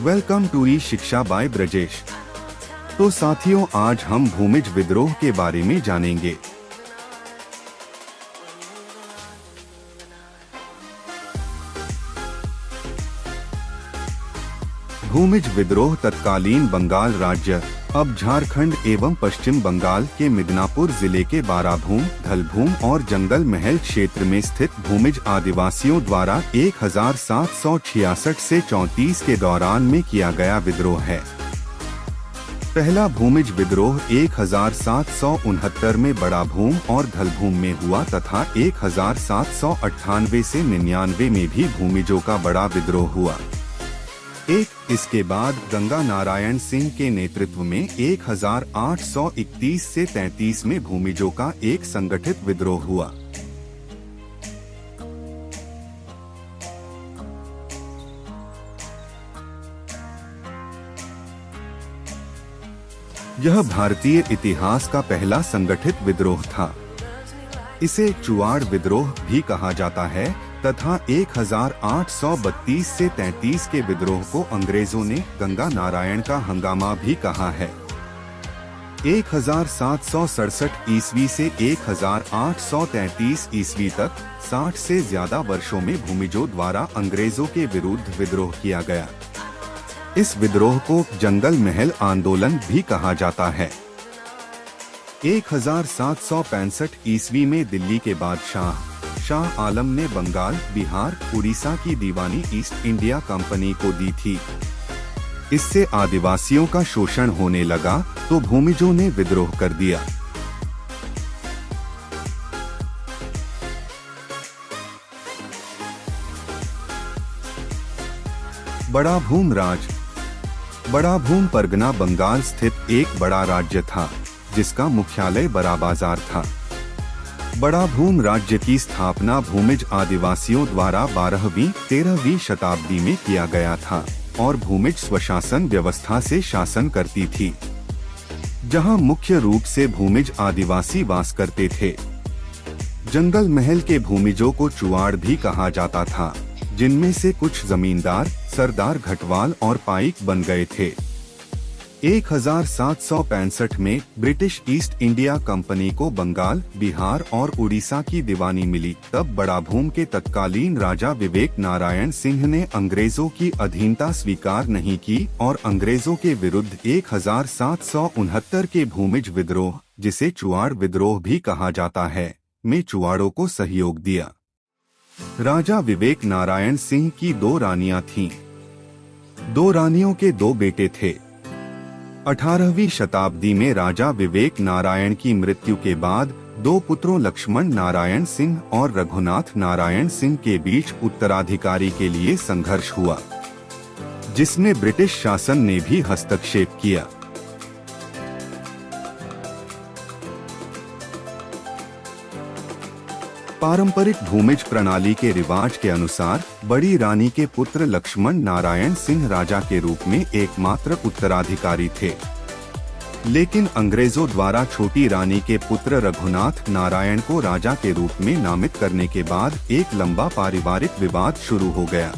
Welcome to ई शिक्षा bye Brajesh. तो साथियों, आज हम भूमिज विद्रोह के बारे में जानेंगे। भूमिज विद्रोह तत्कालीन बंगाल राज्य, अब झारखंड एवं पश्चिम बंगाल के मिदनापुर जिले के बाराभूम, धलभूम और जंगल महल क्षेत्र में स्थित भूमिज आदिवासियों द्वारा 1766 से 34 के दौरान में किया गया विद्रोह है। पहला भूमिज विद्रोह 1769 में बड़ाभूम और धलभूम में हुआ तथा 1798 से 99 में भी भूमिजों का बड़ा विद्रोह हुआ। इसके बाद गंगा नारायण सिंह के नेतृत्व में 1831 से 33 में भूमिजों का एक संगठित विद्रोह हुआ। यह भारतीय इतिहास का पहला संगठित विद्रोह था। इसे चुआड़ विद्रोह भी कहा जाता है तथा 1832 से 33 के विद्रोह को अंग्रेजों ने गंगा नारायण का हंगामा भी कहा है। 1767 ईस्वी से 1833 ईस्वी तक 60 से ज्यादा वर्षों में भूमिजों द्वारा अंग्रेजों के विरुद्ध विद्रोह किया गया। इस विद्रोह को जंगल महल आंदोलन भी कहा जाता है। 1765 ईस्वी में दिल्ली के बादशाह शाह आलम ने बंगाल, बिहार, उड़ीसा की दीवानी ईस्ट इंडिया कंपनी को दी थी। इससे आदिवासियों का शोषण होने लगा तो भूमिजों ने विद्रोह कर दिया। बड़ाभूम राज, बड़ाभूम परगना बंगाल स्थित एक बड़ा राज्य था जिसका मुख्यालय बड़ा बाजार था। बड़ाभूम राज्य की स्थापना भूमिज आदिवासियों द्वारा 12वीं-13वीं शताब्दी में किया गया था और भूमिज स्वशासन व्यवस्था से शासन करती थी, जहां मुख्य रूप से भूमिज आदिवासी वास करते थे। जंगल महल के भूमिजों को चुआड़ भी कहा जाता था, जिनमें से कुछ जमींदार, सरदार घटवाल और पाइक बन गए थे। 1765 में ब्रिटिश ईस्ट इंडिया कंपनी को बंगाल, बिहार और उड़ीसा की दीवानी मिली। तब बड़ाभूम के तत्कालीन राजा विवेक नारायण सिंह ने अंग्रेजों की अधीनता स्वीकार नहीं की और अंग्रेजों के विरुद्ध 1769 के भूमिज विद्रोह, जिसे चुआड़ विद्रोह भी कहा जाता है, में चुआड़ों को सहयोग दिया। राजा विवेक नारायण सिंह की 2 रानियां थीं। 2 रानियों के 2 बेटे थे। 18वीं शताब्दी में राजा विवेक नारायण की मृत्यु के बाद 2 पुत्रों लक्ष्मण नारायण सिंह और रघुनाथ नारायण सिंह के बीच उत्तराधिकारी के लिए संघर्ष हुआ, जिसमें ब्रिटिश शासन ने भी हस्तक्षेप किया। पारंपरिक भूमिज प्रणाली के रिवाज के अनुसार बड़ी रानी के पुत्र लक्ष्मण नारायण सिंह राजा के रूप में एकमात्र उत्तराधिकारी थे, लेकिन अंग्रेजों द्वारा छोटी रानी के पुत्र रघुनाथ नारायण को राजा के रूप में नामित करने के बाद एक लंबा पारिवारिक विवाद शुरू हो गया।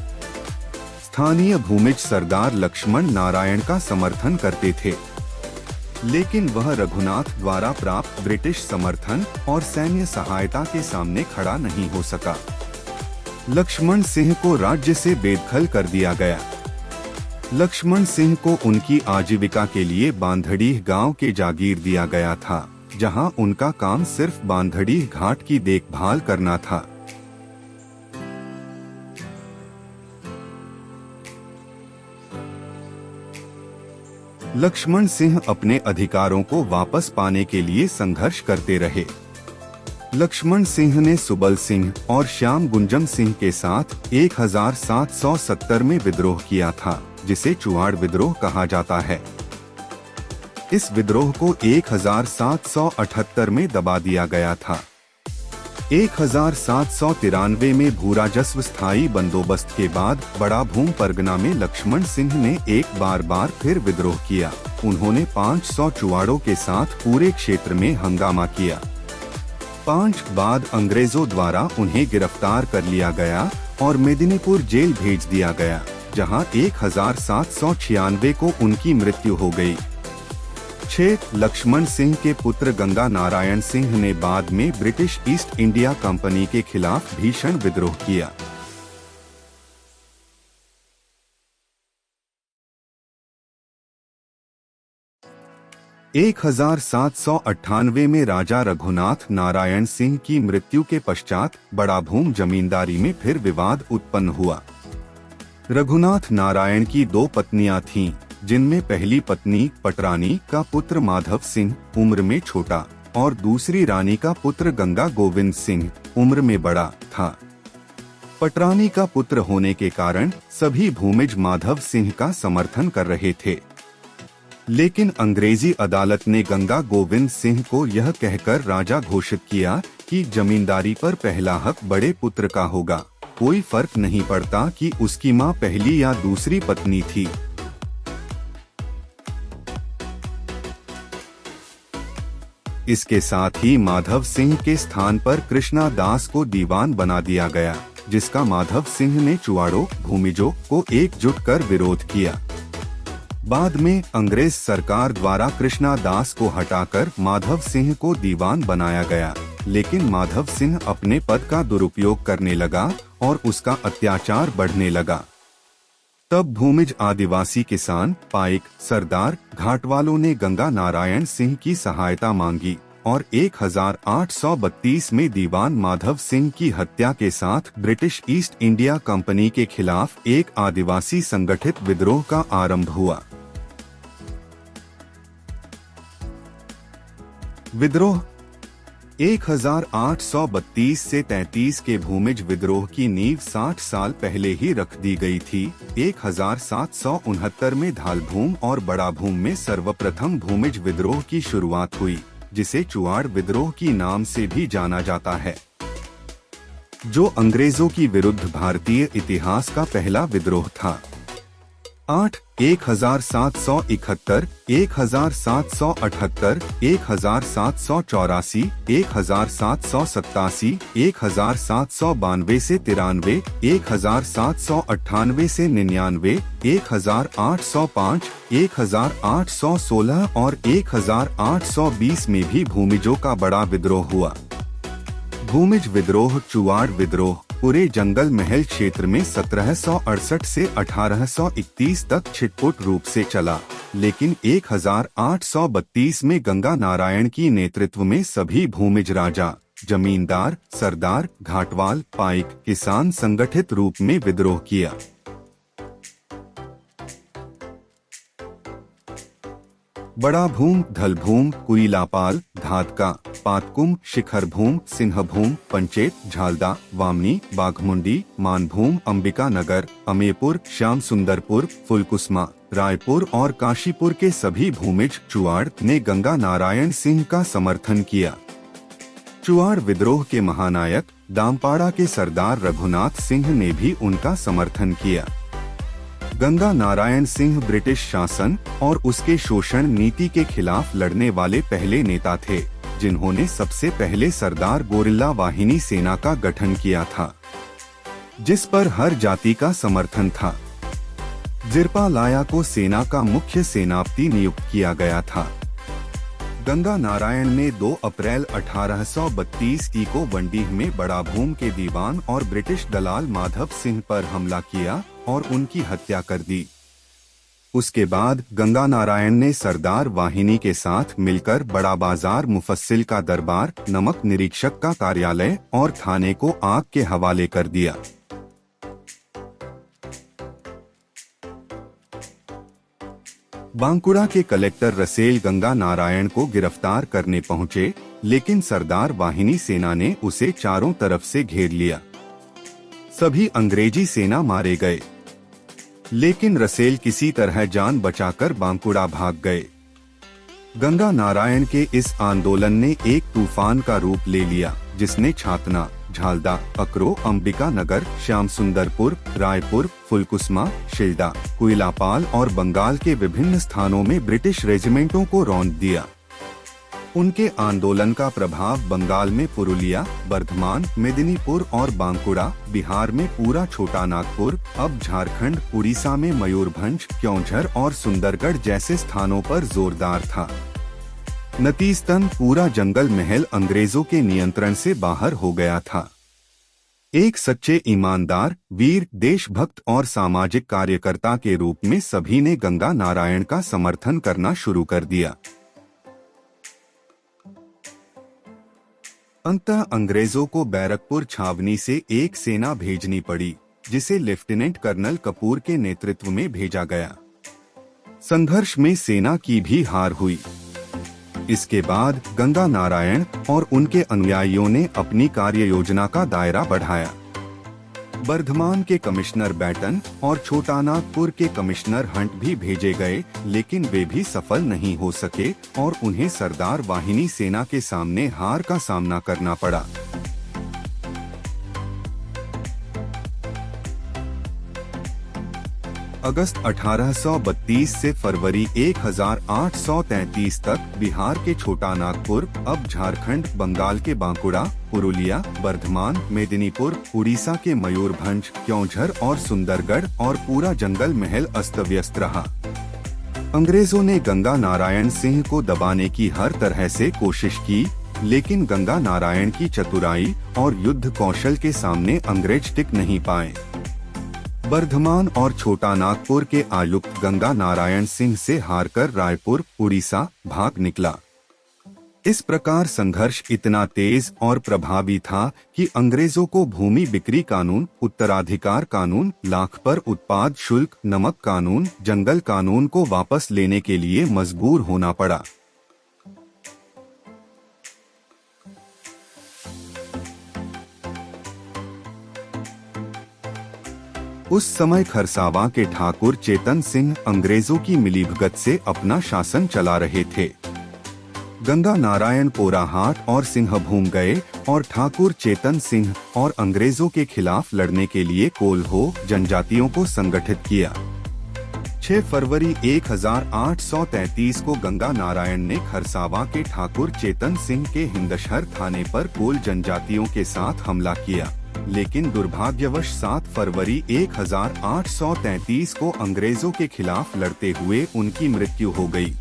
स्थानीय भूमिज सरदार लक्ष्मण नारायण का समर्थन करते थे, लेकिन वह रघुनाथ द्वारा प्राप्त ब्रिटिश समर्थन और सैन्य सहायता के सामने खड़ा नहीं हो सका। लक्ष्मण सिंह को राज्य से बेदखल कर दिया गया। लक्ष्मण सिंह को उनकी आजीविका के लिए बांधड़ीह गांव के जागीर दिया गया था, जहां उनका काम सिर्फ बांधड़ीह घाट की देखभाल करना था। लक्ष्मण सिंह अपने अधिकारों को वापस पाने के लिए संघर्ष करते रहे। लक्ष्मण सिंह ने सुबल सिंह और श्याम गुंजम सिंह के साथ 1770 में विद्रोह किया था, जिसे चुआड़ विद्रोह कहा जाता है। इस विद्रोह को 1778 में दबा दिया गया था। 1793 में भूराजस्व स्थायी बंदोबस्त के बाद बड़ाभूम परगना में लक्ष्मण सिंह ने एक बार फिर विद्रोह किया। उन्होंने 500 चुआड़ों के साथ पूरे क्षेत्र में हंगामा किया। 5 बाद अंग्रेजों द्वारा उन्हें गिरफ्तार कर लिया गया और मेदिनीपुर जेल भेज दिया गया। जहां 1796 को उनकी मृत्यु हो गई। 6. लक्ष्मण सिंह के पुत्र गंगा नारायण सिंह ने बाद में ब्रिटिश ईस्ट इंडिया कंपनी के खिलाफ भीषण विद्रोह किया। 1798 में राजा रघुनाथ नारायण सिंह की मृत्यु के पश्चात बड़ा भूम जमींदारी में फिर विवाद उत्पन्न हुआ। रघुनाथ नारायण की 2 पत्नियां थीं, जिनमें पहली पत्नी पटरानी का पुत्र माधव सिंह उम्र में छोटा और दूसरी रानी का पुत्र गंगा गोविंद सिंह उम्र में बड़ा था। पटरानी का पुत्र होने के कारण सभी भूमिज माधव सिंह का समर्थन कर रहे थे, लेकिन अंग्रेजी अदालत ने गंगा गोविंद सिंह को यह कहकर राजा घोषित किया कि जमींदारी पर पहला हक बड़े पुत्र का होगा, कोई फर्क नहीं पड़ता कि उसकी मां पहली या दूसरी पत्नी थी। इसके साथ ही माधव सिंह के स्थान पर कृष्णा दास को दीवान बना दिया गया, जिसका माधव सिंह ने चुवाड़ों भूमिजों को एकजुट कर विरोध किया। बाद में अंग्रेज सरकार द्वारा कृष्णा दास को हटाकर माधव सिंह को दीवान बनाया गया, लेकिन माधव सिंह अपने पद का दुरुपयोग करने लगा और उसका अत्याचार बढ़ने लगा। तब भूमिज आदिवासी किसान, पाइक, सरदार, घाटवालों ने गंगा नारायण सिंह की सहायता मांगी और 1832 में दीवान माधव सिंह की हत्या के साथ ब्रिटिश ईस्ट इंडिया कंपनी के खिलाफ एक आदिवासी संगठित विद्रोह का आरंभ हुआ। विद्रोह 1832 से 33 के भूमिज विद्रोह की नींव 60 साल पहले ही रख दी गई थी। 1769 में धालभूम और बड़ा भूम में सर्वप्रथम भूमिज विद्रोह की शुरुआत हुई, जिसे चुवाड़ विद्रोह की नाम से भी जाना जाता है, जो अंग्रेजों की विरुद्ध भारतीय इतिहास का पहला विद्रोह था। 8. 1771, 1778, 1784, 1787, 1792 से 93, 1798 से 99, 1805, 1816 और 1820 में भी भूमिजों का बड़ा विद्रोह हुआ। भूमिज विद्रोह चुवाड़ विद्रोह पूरे जंगल महल क्षेत्र में 1768 से 1831 तक छिटपुट रूप से चला, लेकिन 1832 में गंगा नारायण की नेतृत्व में सभी भूमिज राजा, जमींदार, सरदार, घाटवाल, पाइक, किसान संगठित रूप में विद्रोह किया। बड़ा भूम, धलभूम, कुईलापाल, धातका, पातकुम, शिखरभूम, सिंहभूम, पंचेत, झालदा, वामनी, बाघमुंडी, मानभूम, अंबिका नगर, अमेपुर, श्याम सुंदरपुर, फुलकुस्मा, रायपुर और काशीपुर के सभी भूमिज चुवाड़ ने गंगा नारायण सिंह का समर्थन किया। चुवाड़ विद्रोह के महानायक दामपाड़ा के सरदार रघुनाथ सिंह ने भी उनका समर्थन किया। गंगा नारायण सिंह ब्रिटिश शासन और उसके शोषण नीति के खिलाफ लड़ने वाले पहले नेता थे, जिन्होंने सबसे पहले सरदार गोरिल्ला वाहिनी सेना का गठन किया था, जिस पर हर जाति का समर्थन था। जिरपा लाया को सेना का मुख्य सेनापति नियुक्त किया गया था। गंगा नारायण ने 2 अप्रैल 1832 को वंडीह में बड़ा भूम के दीवान और ब्रिटिश दलाल माधव सिंह पर हमला किया और उनकी हत्या कर दी। उसके बाद गंगा नारायण ने सरदार वाहिनी के साथ मिलकर बड़ा बाजार मुफस्सिल का दरबार, नमक निरीक्षक का कार्यालय और थाने को आग के हवाले कर दिया। बांकुड़ा के कलेक्टर रसेल गंगा नारायण को गिरफ्तार करने पहुंचे, लेकिन सरदार वाहिनी सेना ने उसे चारों तरफ से घेर लिया। सभी अंग्रेजी सेना मारे गए, लेकिन रसेल किसी तरह जान बचाकर बांकुड़ा भाग गए। गंगा नारायण के इस आंदोलन ने एक तूफान का रूप ले लिया, जिसने छातना, झालदा, अकरो, अंबिका नगर, श्याम सुंदरपुर, रायपुर, फुलकुस्मा, शिल्डा, कुईलापाल और बंगाल के विभिन्न स्थानों में ब्रिटिश रेजिमेंटों को रौंद दिया। उनके आंदोलन का प्रभाव बंगाल में पुरुलिया, बर्धमान, मेदिनीपुर और बांकुड़ा, बिहार में पूरा छोटा नागपुर, अब झारखंड, उड़ीसा में मयूरभंज, क्योंझर और सुंदरगढ़ जैसे स्थानों पर जोरदार था। नतीजतन पूरा जंगल महल अंग्रेजों के नियंत्रण से बाहर हो गया था। एक सच्चे ईमानदार, वीर, देशभक्त और सामाजिक कार्यकर्ता के रूप में सभी ने गंगा नारायण का समर्थन करना शुरू कर दिया। अंततः अंग्रेजों को बैरकपुर छावनी से एक सेना भेजनी पड़ी, जिसे लेफ्टिनेंट कर्नल कपूर के नेतृत्व में भेजा गया। संघर्ष में सेना की भी हार हुई। इसके बाद गंगा नारायण और उनके अनुयायियों ने अपनी कार्य योजना का दायरा बढ़ाया। बर्धमान के कमिश्नर बैटन और छोटा नागपुर के कमिश्नर हंट भी भेजे गए, लेकिन वे भी सफल नहीं हो सके और उन्हें सरदार वाहिनी सेना के सामने हार का सामना करना पड़ा। अगस्त 1832 से फरवरी 1833 तक बिहार के छोटा नागपुर, अब झारखंड, बंगाल के बांकुड़ा, पुरुलिया, बर्धमान, मेदिनीपुर, उड़ीसा के मयूरभंज, क्योंझर और सुंदरगढ़ और पूरा जंगल महल अस्त व्यस्त रहा। अंग्रेजों ने गंगा नारायण सिंह को दबाने की हर तरह से कोशिश की, लेकिन गंगा नारायण की चतुराई और युद्ध कौशल के सामने अंग्रेज टिक नहीं पाए। बर्धमान और छोटा नागपुर के आयुक्त गंगा नारायण सिंह से हारकर रायपुर, उड़ीसा भाग निकला। इस प्रकार संघर्ष इतना तेज और प्रभावी था कि अंग्रेजों को भूमि बिक्री कानून, उत्तराधिकार कानून, लाख पर उत्पाद शुल्क, नमक कानून, जंगल कानून को वापस लेने के लिए मजबूर होना पड़ा। उस समय खरसावा के ठाकुर चेतन सिंह अंग्रेजों की मिलीभगत से अपना शासन चला रहे थे। गंगा नारायण पोराहाट और सिंहभूम गए और ठाकुर चेतन सिंह और अंग्रेजों के खिलाफ लड़ने के लिए कोल्हो जनजातियों को संगठित किया। 6 फरवरी 1833 को गंगा नारायण ने खरसावा के ठाकुर चेतन सिंह के हिंदशहर थाने पर कोल जनजातियों के साथ हमला किया, लेकिन दुर्भाग्यवश 7 फरवरी 1833 को अंग्रेजों के खिलाफ लड़ते हुए उनकी मृत्यु हो गई।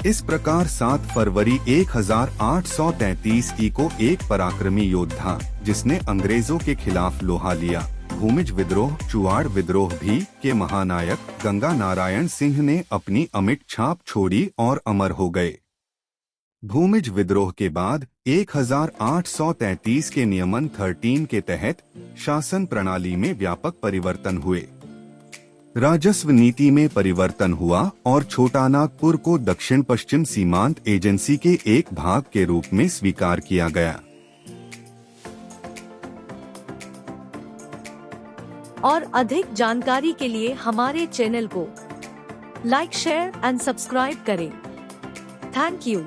इस प्रकार 7 फरवरी 1833 को एक पराक्रमी योद्धा, जिसने अंग्रेजों के खिलाफ लोहा लिया, भूमिज विद्रोह, चुआड़ विद्रोह भी के महानायक गंगा नारायण सिंह ने अपनी अमिट छाप छोड़ी और अमर हो गए। भूमिज विद्रोह के बाद 1833 के नियमन 13 के तहत शासन प्रणाली में व्यापक परिवर्तन हुए। राजस्व नीति में परिवर्तन हुआ और छोटा नागपुर को दक्षिण पश्चिम सीमांत एजेंसी के एक भाग के रूप में स्वीकार किया गया। और अधिक जानकारी के लिए हमारे चैनल को लाइक, शेयर एंड सब्सक्राइब करें। Thank you.